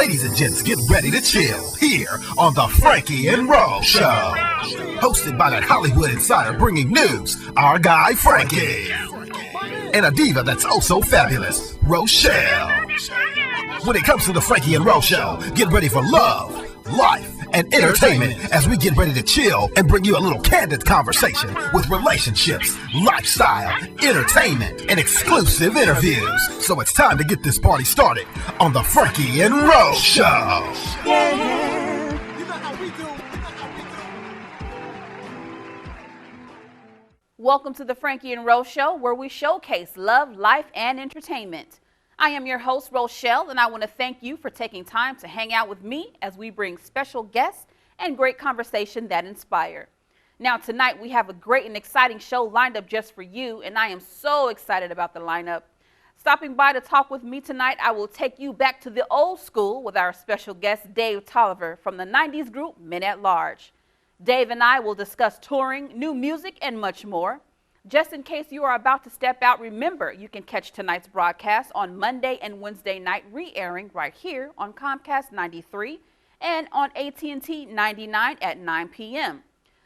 Ladies and gents, get ready to chill here on the Franky Ro Show. Hosted by that Hollywood insider bringing news, our guy Franky. And a diva that's oh so fabulous, Rochelle. When it comes to the Franky Ro Show, get ready for love, life, and entertainment as we get ready to chill and bring you a little candid conversation with relationships, lifestyle, entertainment, and exclusive interviews. So it's time to get this party started on the Franky Ro Show. Yeah. Welcome to the Franky Ro Show, where we showcase love, life, and entertainment. I am your host, Rochelle, and I want to thank you for taking time to hang out with me as we bring special guests and great conversation that inspire. Now, tonight we have a great and exciting show lined up just for you, and I am so excited about the lineup. Stopping by to talk with me tonight, I will take you back to the old school with our special guest, Dave Tolliver from the 90s group Men at Large. Dave and I will discuss touring, new music, and much more. Just in case you are about to step out, remember you can catch tonight's broadcast on Monday and Wednesday night re-airing right here on Comcast 93 and on AT&T 99 at 9 p.m.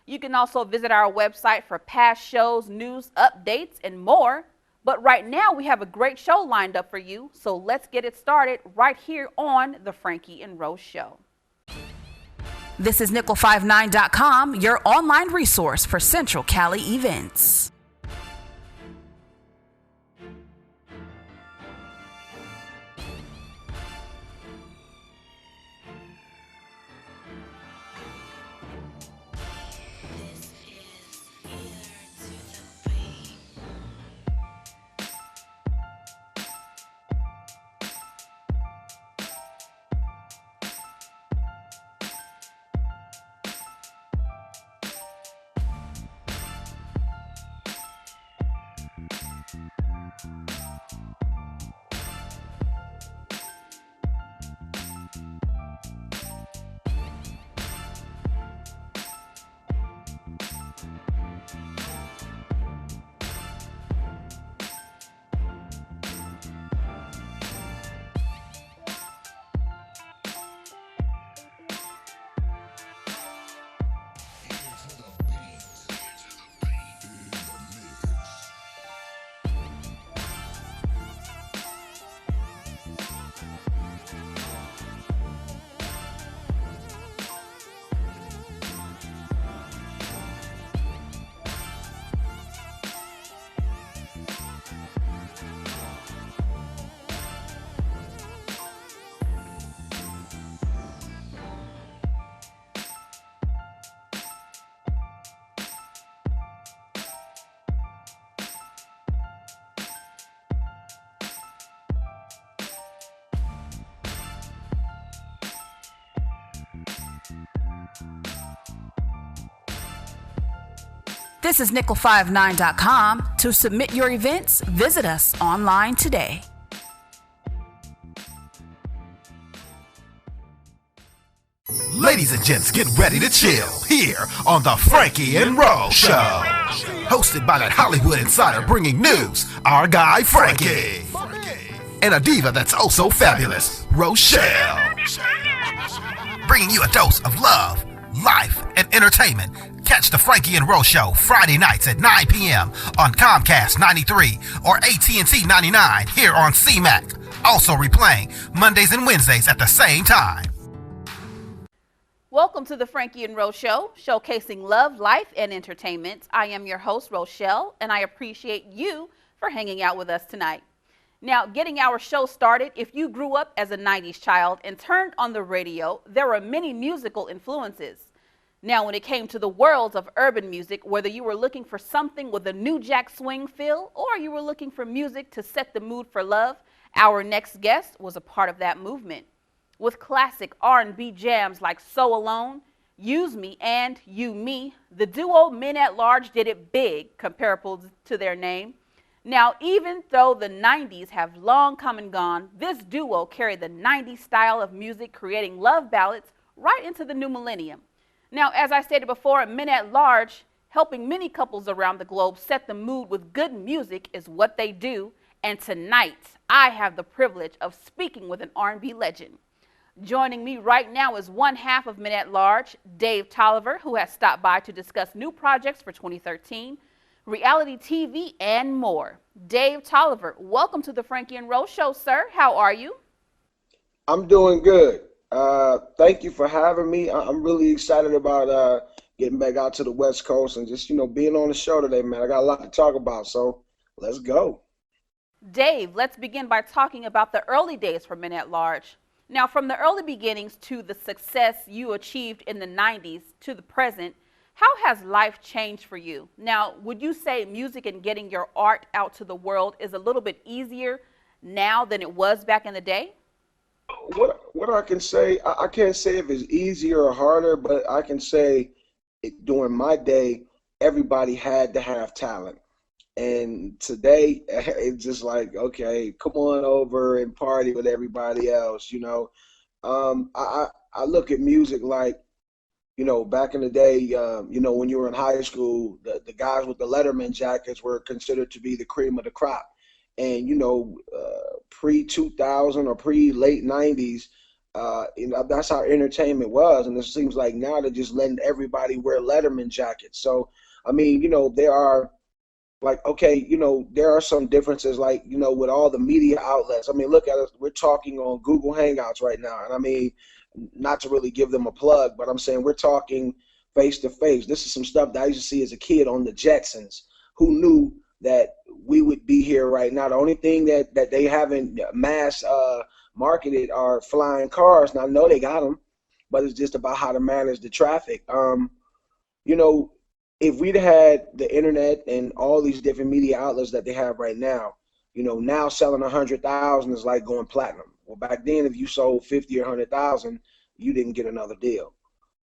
You can also visit our website for past shows, news, updates, and more. But right now we have a great show lined up for you, so let's get it started right here on the Franky Ro Show. This is Nickel59.com, your online resource for Central Cali events. This is Nickel59.com. To submit your events, visit us online today. Ladies and gents, get ready to chill here on the Franky Ro Show. Hosted by that Hollywood insider bringing news, our guy Franky. And a diva that's oh so fabulous, Rochelle. Bringing you a dose of love, life, and entertainment. Catch the Franky Ro Show Friday nights at 9 p.m. on Comcast 93 or AT&T 99 here on CMAC. Also replaying Mondays and Wednesdays at the same time. Welcome to the Franky Ro Show, showcasing love, life, and entertainment. I am your host, Rochelle, and I appreciate you for hanging out with us tonight. Now, getting our show started, if you grew up as a 90s child and turned on the radio, there were many musical influences. Now, when it came to the worlds of urban music, whether you were looking for something with a new jack swing feel or you were looking for music to set the mood for love, our next guest was a part of that movement. With classic R&B jams like So Alone, Use Me, and You Me, the duo Men at Large did it big, comparable to their name. Now, even though the 90s have long come and gone, this duo carried the 90s style of music, creating love ballads right into the new millennium. Now, as I stated before, Men at Large, helping many couples around the globe set the mood with good music is what they do. And tonight, I have the privilege of speaking with an R&B legend. Joining me right now is one half of Men at Large, Dave Tolliver, who has stopped by to discuss new projects for 2013, reality TV, and more. Dave Tolliver, welcome to the Franky Ro Show, sir. How are you? I'm doing good. Thank you for having me. I'm really excited about getting back out to the West Coast and just, being on the show today, man. I got a lot to talk about, so let's go. Dave, let's begin by talking about the early days for Men at Large. Now, from the early beginnings to the success you achieved in the 90s to the present, how has life changed for you? Now, would you say music and getting your art out to the world is a little bit easier now than it was back in the day? What I can say, I can't say if it's easier or harder, but I can say during my day, everybody had to have talent. And today, it's just like, okay, come on over and party with everybody else. I look at music like, back in the day, when you were in high school, the guys with the Letterman jackets were considered to be the cream of the crop. And, pre-2000 or pre-late 90s, that's how entertainment was. And it seems like now they're just letting everybody wear Letterman jackets. So, I mean, there are like, okay, there are some differences, like, with all the media outlets. I mean, look at us. We're talking on Google Hangouts right now. And I mean, not to really give them a plug, but I'm saying we're talking face to face. This is some stuff that I used to see as a kid on the Jetsons. Who knew that we would be here right now? The only thing that they haven't mass marketed are flying cars. Now, I know they got them, but it's just about how to manage the traffic. If we'd had the internet and all these different media outlets that they have right now, now selling 100,000 is like going platinum. Well, back then, if you sold 50 or 100,000, you didn't get another deal.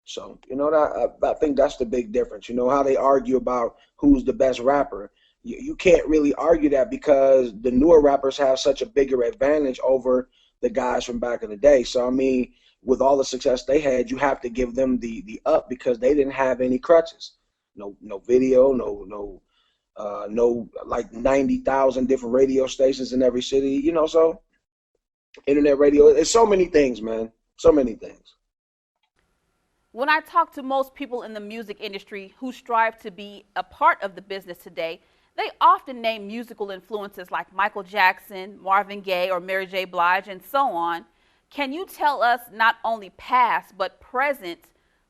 So, I think that's the big difference. How they argue about who's the best rapper. You can't really argue that because the newer rappers have such a bigger advantage over the guys from back in the day. So, I mean, with all the success they had, you have to give them the up because they didn't have any crutches. No video, no like 90,000 different radio stations in every city, so internet radio, it's so many things, man. So many things. When I talk to most people in the music industry who strive to be a part of the business today, they often name musical influences like Michael Jackson, Marvin Gaye, or Mary J. Blige, and so on. Can you tell us not only past but present,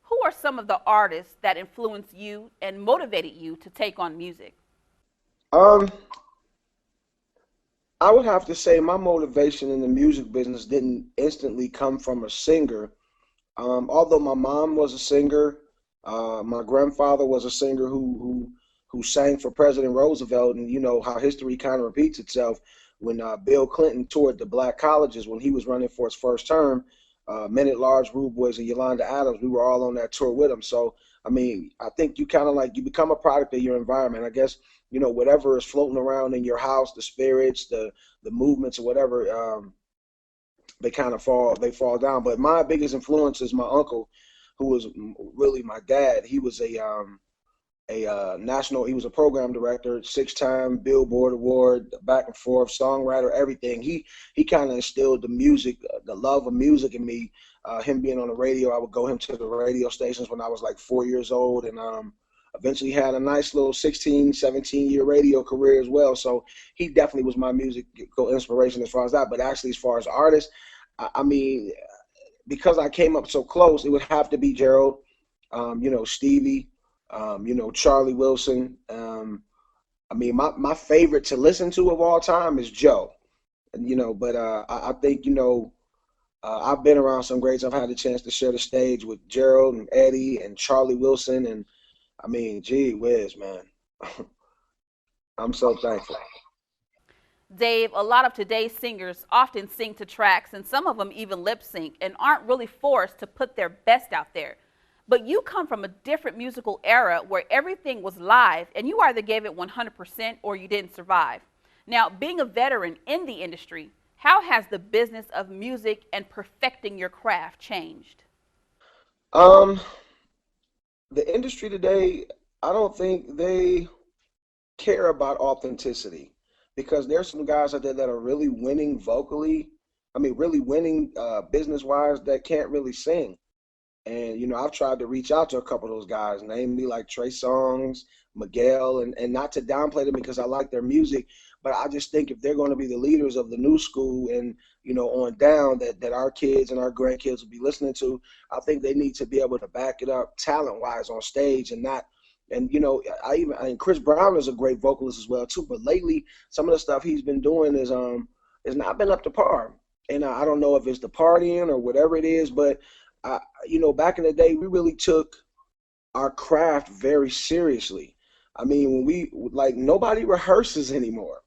who are some of the artists that influenced you and motivated you to take on music? I would have to say my motivation in the music business didn't instantly come from a singer. Although my mom was a singer, my grandfather was a singer who sang for President Roosevelt, and you know how history kind of repeats itself. When Bill Clinton toured the black colleges when he was running for his first term, Men at Large, Rude Boys, and Yolanda Adams, we were all on that tour with him. So, I mean, I think you kind of like, you become a product of your environment. I guess, whatever is floating around in your house, the spirits, the movements or whatever, they fall down. But my biggest influence is my uncle, who was really my dad. He was he was a program director, 6-time Billboard Award, back and forth, songwriter, everything. He kind of instilled the music, the love of music in me. Him being on the radio, I would go him to the radio stations when I was like 4 years old, and eventually had a nice little 16, 17-year radio career as well. So he definitely was my musical inspiration as far as that. But actually, as far as artists, I mean, because I came up so close, it would have to be Gerald, Stevie, Charlie Wilson. I mean, my favorite to listen to of all time is Joe. But I think, I've been around some greats. I've had the chance to share the stage with Gerald and Eddie and Charlie Wilson. And I mean, gee whiz, man. I'm so thankful. Dave, a lot of today's singers often sing to tracks, and some of them even lip sync and aren't really forced to put their best out there. But you come from a different musical era where everything was live and you either gave it 100% or you didn't survive. Now, being a veteran in the industry, how has the business of music and perfecting your craft changed? The industry today, I don't think they care about authenticity, because there's some guys out there that are really winning vocally, I mean, really winning business-wise that can't really sing. And, you know, I've tried to reach out to a couple of those guys, namely like Trey Songz, Miguel, and not to downplay them because I like their music, but I just think if they're going to be the leaders of the new school and, you know, on down that our kids and our grandkids will be listening to, I think they need to be able to back it up talent-wise on stage and not. And, you know, I Chris Brown is a great vocalist as well, too. But lately, some of the stuff he's been doing is not been up to par. And I don't know if it's the partying or whatever it is, but you know, back in the day, we really took our craft very seriously. I mean, when we like nobody rehearses anymore.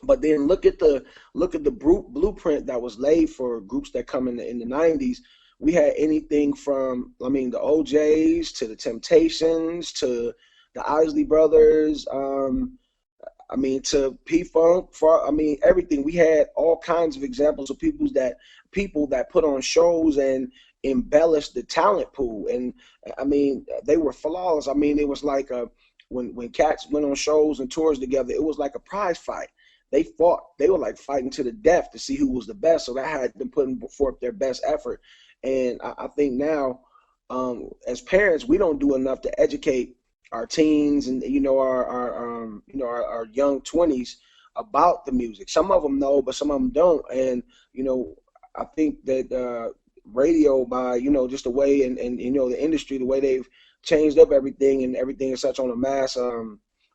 But then look at the blueprint that was laid for groups that come in the 90s. We had anything from, I mean, the OJs to the Temptations to the Isley Brothers. I mean, to P-Funk, I mean, everything. We had all kinds of examples of people that put on shows and embellished the talent pool. And I mean, they were flawless. I mean, it was like when cats went on shows and tours together, it was like a prize fight. They fought. They were like fighting to the death to see who was the best. So that had them putting forth their best effort. And I think now, as parents, we don't do enough to educate our teens and our young 20s about the music. Some of them know, but some of them don't. And you know, I think that radio, by just the way and the industry, the way they've changed up everything and everything is such on a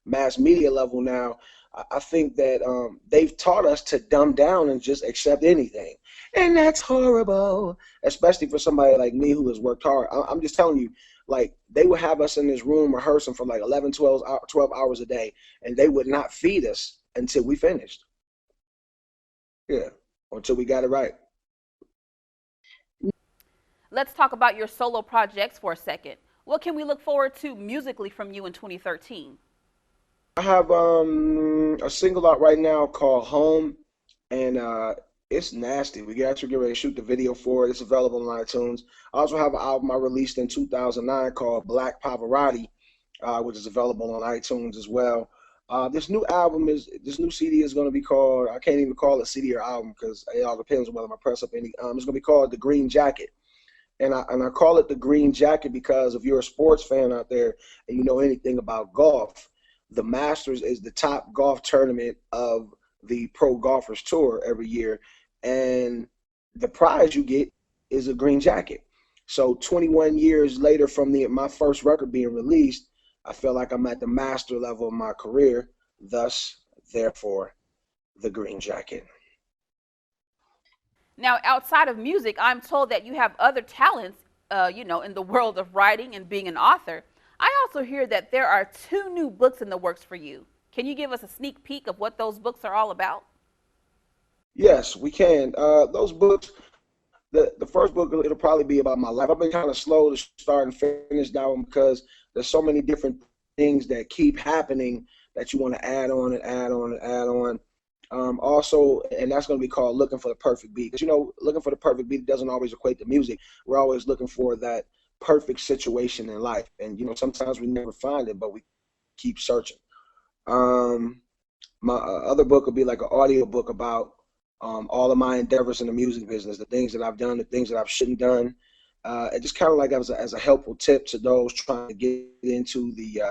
mass media level now. I think that they've taught us to dumb down and just accept anything, and that's horrible, especially for somebody like me who has worked hard. I'm just telling you. Like, they would have us in this room rehearsing for like 11, 12 hours a day, and they would not feed us until we finished. Yeah, until we got it right. Let's talk about your solo projects for a second. What can we look forward to musically from you in 2013? I have a single out right now called Home, and it's nasty. We actually get ready to shoot the video for it. It's available on iTunes. I also have an album I released in 2009 called Black Pavarotti, which is available on iTunes as well. This new CD is going to be called, I can't even call it CD or album because it all depends on whether I press up any. It's going to be called The Green Jacket. And I call it The Green Jacket because if you're a sports fan out there and you know anything about golf, the Masters is the top golf tournament of the Pro Golfers Tour every year. And the prize you get is a green jacket. So 21 years later from my first record being released, I feel like I'm at the master level of my career, thus, therefore, the green jacket. Now, outside of music, I'm told that you have other talents, in the world of writing and being an author. I also hear that there are 2 new books in the works for you. Can you give us a sneak peek of what those books are all about? Yes, we can. Those books, the first book, it'll probably be about my life. I've been kind of slow to start and finish that one because there's so many different things that keep happening that you want to add on and add on and add on. Also, and that's going to be called Looking for the Perfect Beat. Because, looking for the perfect beat doesn't always equate to music. We're always looking for that perfect situation in life. And, sometimes we never find it, but we keep searching. My other book will be like an audio book about all of my endeavors in the music business, the things that I've done, the things that I shouldn't done. It just kind of like as a helpful tip to those trying to get into the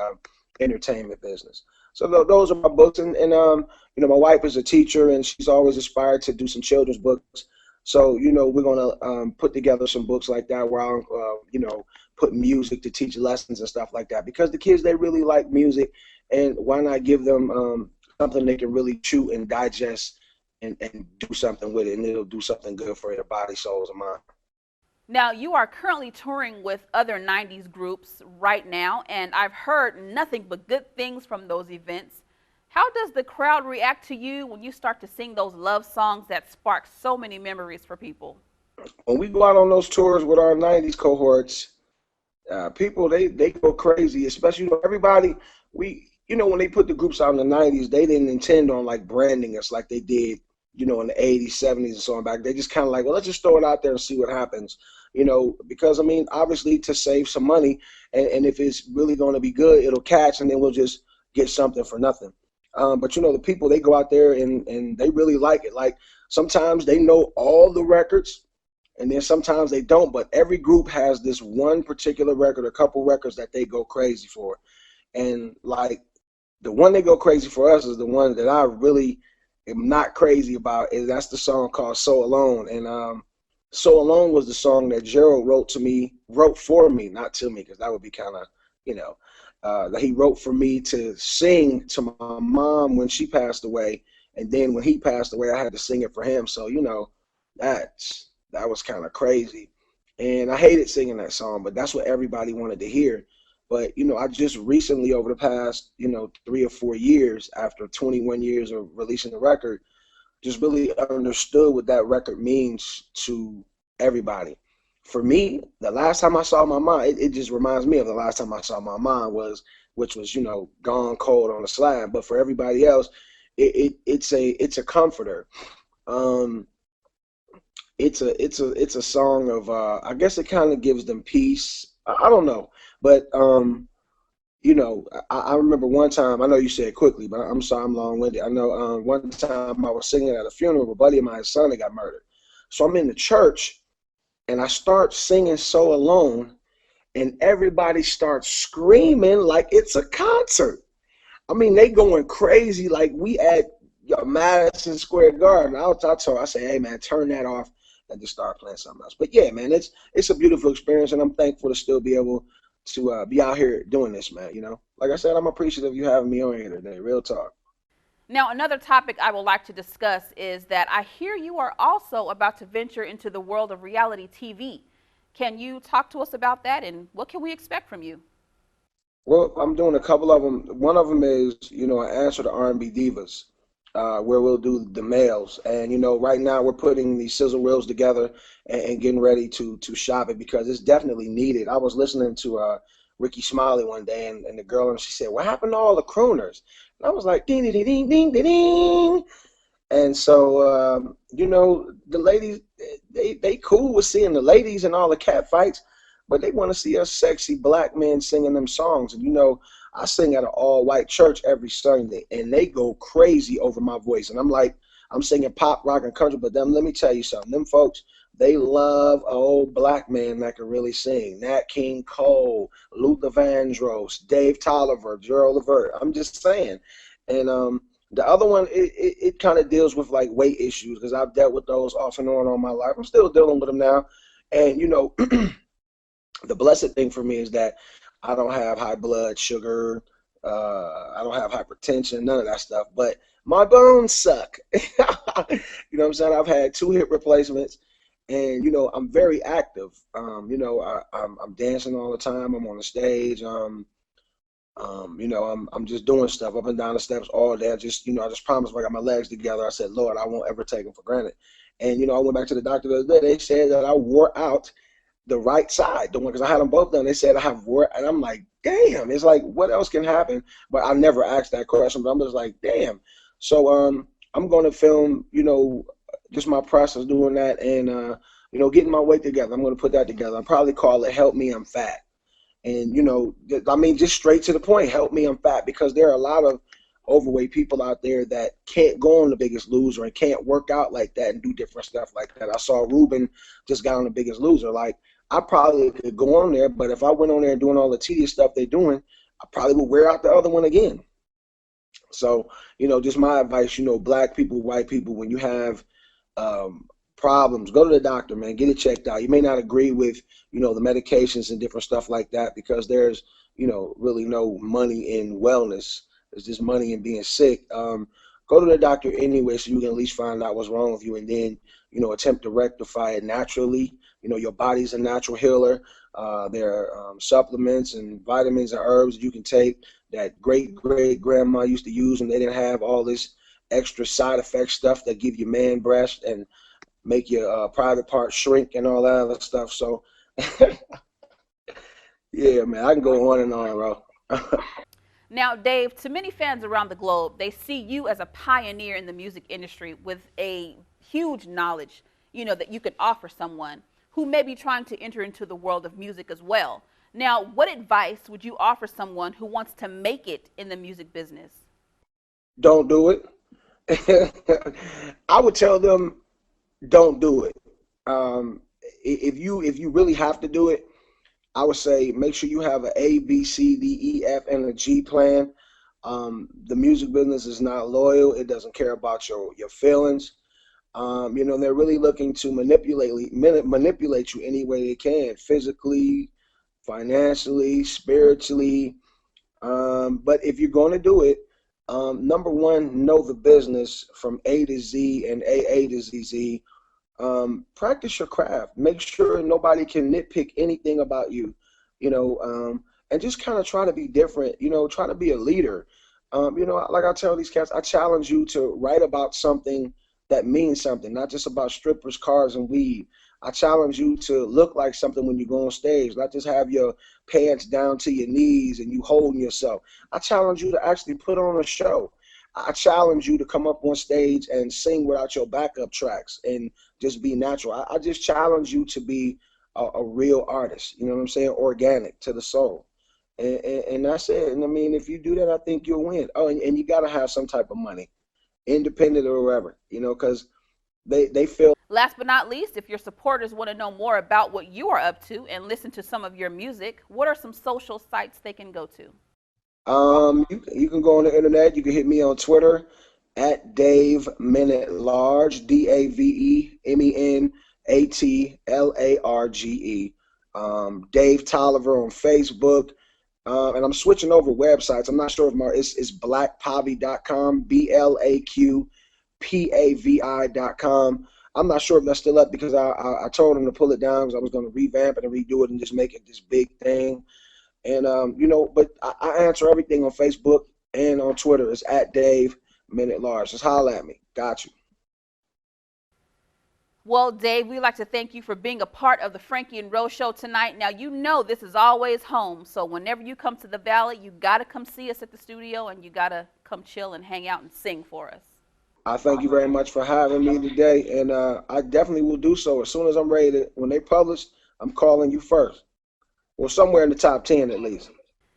entertainment business. So those are my books. And my wife is a teacher, and she's always aspired to do some children's books. So, we're going to put together some books like that where I'll, put music to teach lessons and stuff like that. Because the kids, they really like music. And why not give them something they can really chew and digest and do something with it, and it'll do something good for their body, souls, and mind. Now, you are currently touring with other 90s groups right now, and I've heard nothing but good things from those events. How does the crowd react to you when you start to sing those love songs that spark so many memories for people? When we go out on those tours with our 90s cohorts, people, they go crazy, especially everybody. When they put the groups out in the 90s, they didn't intend on like branding us like they did, in the 80s, 70s, and so on back. They just kind of like, well, let's just throw it out there and see what happens, because, obviously to save some money, and if it's really going to be good, it'll catch, and then we'll just get something for nothing. But, the people, they go out there and they really like it. Like sometimes they know all the records, and then sometimes they don't. But every group has this one particular record, a couple records that they go crazy for. And like the one they go crazy for us is the one that I really am not crazy about. Is that's the song called "So Alone." And "So Alone" was the song that Gerald wrote for me, not to me, because that would be kind of, you know, that he wrote for me to sing to my mom when she passed away, and then when he passed away, I had to sing it for him. So you know, that was kind of crazy, and I hated singing that song, but that's what everybody wanted to hear. But you know, I just recently, over the past 3 or 4 years, after 21 years of releasing the record, just really understood what that record means to everybody. For me, the last time I saw my mom, it just reminds me of the last time I saw my mom which was, gone cold on a slab. But for everybody else, it's a comforter. Um, it's a song of I guess it kind of gives them peace. I don't know, but I remember one time, I know you said quickly, but I'm sorry I'm long-winded. I know one time I was singing at a funeral of a buddy of mine's son that got murdered. So I'm in the church, and I start singing "So Alone," and everybody starts screaming like it's a concert. I mean, they going crazy like we at Madison Square Garden. I say, hey, man, turn that off and just start playing something else. But, yeah, man, it's a beautiful experience, and I'm thankful to still be able to be out here doing this, man. Like I said, I'm appreciative of you having me on here today. Real talk. Now, another topic I would like to discuss is that I hear you are also about to venture into the world of reality TV. Can you talk to us about that, and what can we expect from you? Well, I'm doing a couple of them. One of them is, an answer to R&B divas, where we'll do the males. And, right now we're putting these sizzle reels together and getting ready to shop it because it's definitely needed. I was listening to Ricky Smiley one day, and the girl, and she said, "What happened to all the crooners?" And I was like, ding, ding, ding, ding, ding, ding. And so, the ladies, they cool with seeing the ladies and all the cat fights, but they want to see us sexy black men singing them songs. And, I sing at an all-white church every Sunday, and they go crazy over my voice. And I'm like, I'm singing pop, rock, and country, but let me tell you something. Them folks, they love an old black man that can really sing. Nat King Cole, Luther Vandross, Dave Tolliver, Gerald Levert. I'm just saying. And the other one, it kind of deals with like weight issues because I've dealt with those off and on all my life. I'm still dealing with them now. And, the blessed thing for me is that I don't have high blood sugar. I don't have hypertension, none of that stuff. But my bones suck. You know what I'm saying? I've had 2 hip replacements. And, I'm very active. I'm dancing all the time. I'm on the stage. I'm just doing stuff up and down the steps all day. I just promised if I got my legs together, I said, Lord, I won't ever take them for granted. And, I went back to the doctor the other day. They said that I wore out the right side, the one, because I had them both done. They said I have wore, and I'm like, damn. It's like, what else can happen? But I never asked that question, but I'm just like, damn. So I'm going to film, just my process doing that and, getting my weight together. I'm going to put that together. I'll probably call it Help Me, I'm Fat. And, just straight to the point, help me, I'm fat, because there are a lot of overweight people out there that can't go on The Biggest Loser and can't work out like that and do different stuff like that. I saw Ruben just got on The Biggest Loser. Like, I probably could go on there, but if I went on there doing all the tedious stuff they're doing, I probably would wear out the other one again. So, just my advice, black people, white people, when you have problems, go to the doctor, man, get it checked out. You may not agree with, the medications and different stuff like that because there's, really no money in wellness. There's just money in being sick. Go to the doctor anyway so you can at least find out what's wrong with you and then, attempt to rectify it naturally. Your body's a natural healer. There are supplements and vitamins and herbs that you can take that great-great-grandma used to use, and they didn't have all this extra side effect stuff that give you man breast and make your private part shrink and all that other stuff. So, yeah, man, I can go on and on, bro. Now, Dave, to many fans around the globe, they see you as a pioneer in the music industry with a huge knowledge, that you can offer someone who may be trying to enter into the world of music as well. Now, what advice would you offer someone who wants to make it in the music business? Don't do it. I would tell them don't do it. If you really have to do it, I would say make sure you have an A, B, C, D, E, F, and a G plan. The music business is not loyal. It doesn't care about your feelings. They're really looking to manipulate you any way they can, physically, financially, spiritually. But if you're going to do it, number one, know the business from A to Z and AA to ZZ. Practice your craft. Make sure nobody can nitpick anything about you, and just kind of try to be different, try to be a leader. Like I tell these cats, I challenge you to write about something that means something, not just about strippers, cars, and weed. I challenge you to look like something when you go on stage, not just have your pants down to your knees and you holding yourself. I challenge you to actually put on a show. I challenge you to come up on stage and sing without your backup tracks and just be natural. I just challenge you to be a real artist, you know what I'm saying, organic to the soul. And that's it. And I mean, if you do that, I think you'll win. Oh, and you got to have some type of money, independent or wherever, because they feel. Last but not least, if your supporters want to know more about what you are up to and listen to some of your music, what are some social sites they can go to? You can go on the internet. You can hit me on Twitter at Dave Minute Large, DaveMenatlarge. Dave Tolliver on Facebook. And I'm switching over websites. I'm not sure if it's blackpavi.com, BLAQPAVI.com. I'm not sure if that's still up because I told him to pull it down because I was going to revamp it and redo it and just make it this big thing. And, but I answer everything on Facebook and on Twitter. It's at Dave Minute Large. Just holler at me. Got you. Well, Dave, we'd like to thank you for being a part of the Franky Ro Show tonight. Now, this is always home. So whenever you come to the Valley, you got to come see us at the studio and you got to come chill and hang out and sing for us. I thank you very much for having me today. And I definitely will do so as soon as I'm ready when they publish, I'm calling you first. Well, somewhere in the top 10 at least.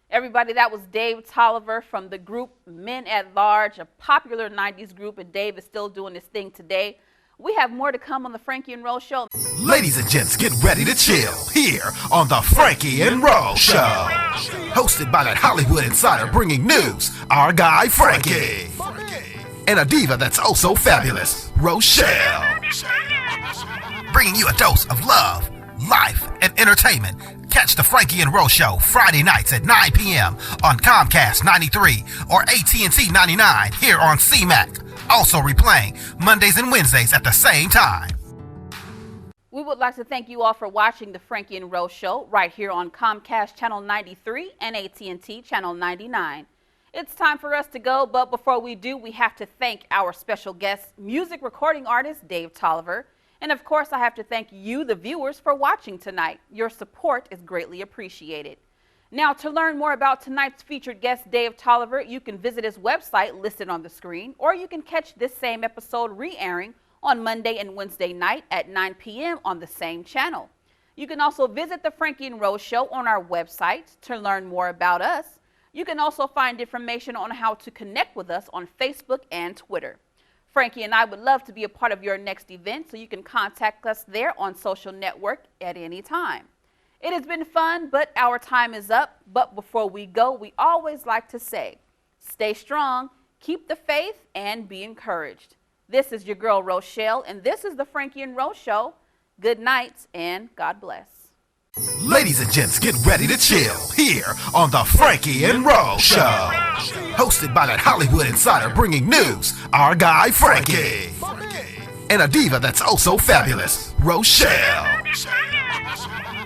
Everybody, that was Dave Tolliver from the group Men at Large, a popular 90s group, and Dave is still doing his thing today. We have more to come on the Franky Ro Show. Ladies and gents, get ready to chill here on the Franky Ro Show. Hosted by that Hollywood insider bringing news, our guy Franky. And a diva that's oh so fabulous, Rochelle. Bringing you a dose of love, life, and entertainment. Catch the Franky Ro Show Friday nights at 9 p.m. on Comcast 93 or AT&T 99 here on CMAC. Also replaying Mondays and Wednesdays at the same time. We would like to thank you all for watching the Franky Ro Show right here on Comcast Channel 93 and AT&T Channel 99. It's time for us to go, but before we do, we have to thank our special guest, music recording artist Dave Tolliver. And of course, I have to thank you, the viewers, for watching tonight. Your support is greatly appreciated. Now, to learn more about tonight's featured guest, Dave Tolliver, you can visit his website listed on the screen, or you can catch this same episode re-airing on Monday and Wednesday night at 9 p.m. on the same channel. You can also visit the Franky Ro Show on our website to learn more about us. You can also find information on how to connect with us on Facebook and Twitter. Franky and I would love to be a part of your next event, so you can contact us there on social network at any time. It has been fun, but our time is up. But before we go, we always like to say, stay strong, keep the faith, and be encouraged. This is your girl, Rochelle, and this is the Franky Ro Show. Good night, and God bless. Ladies and gents, get ready to chill here on the Franky Ro Show. Hosted by that Hollywood insider bringing news, our guy Franky. And a diva that's oh so fabulous, Rochelle.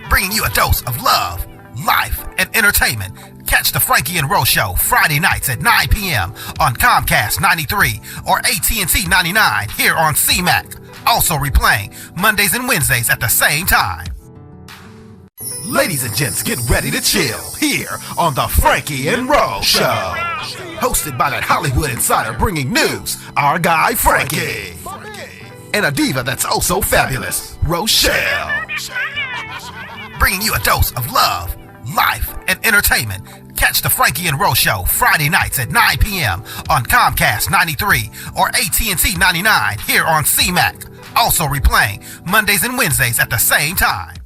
Bringing you a dose of love, life, and entertainment. Catch the Franky Ro Show Friday nights at 9 p.m. on Comcast 93 or AT&T 99 here on CMAC. Also replaying Mondays and Wednesdays at the same time. Ladies and gents, get ready to chill here on the Franky Ro Show. Hosted by that Hollywood insider bringing news, our guy Franky. And a diva that's oh so fabulous, Rochelle. Bringing you a dose of love, life, and entertainment. Catch the Franky Ro Show Friday nights at 9 p.m. on Comcast 93 or AT&T 99 here on CMAC. Also replaying Mondays and Wednesdays at the same time.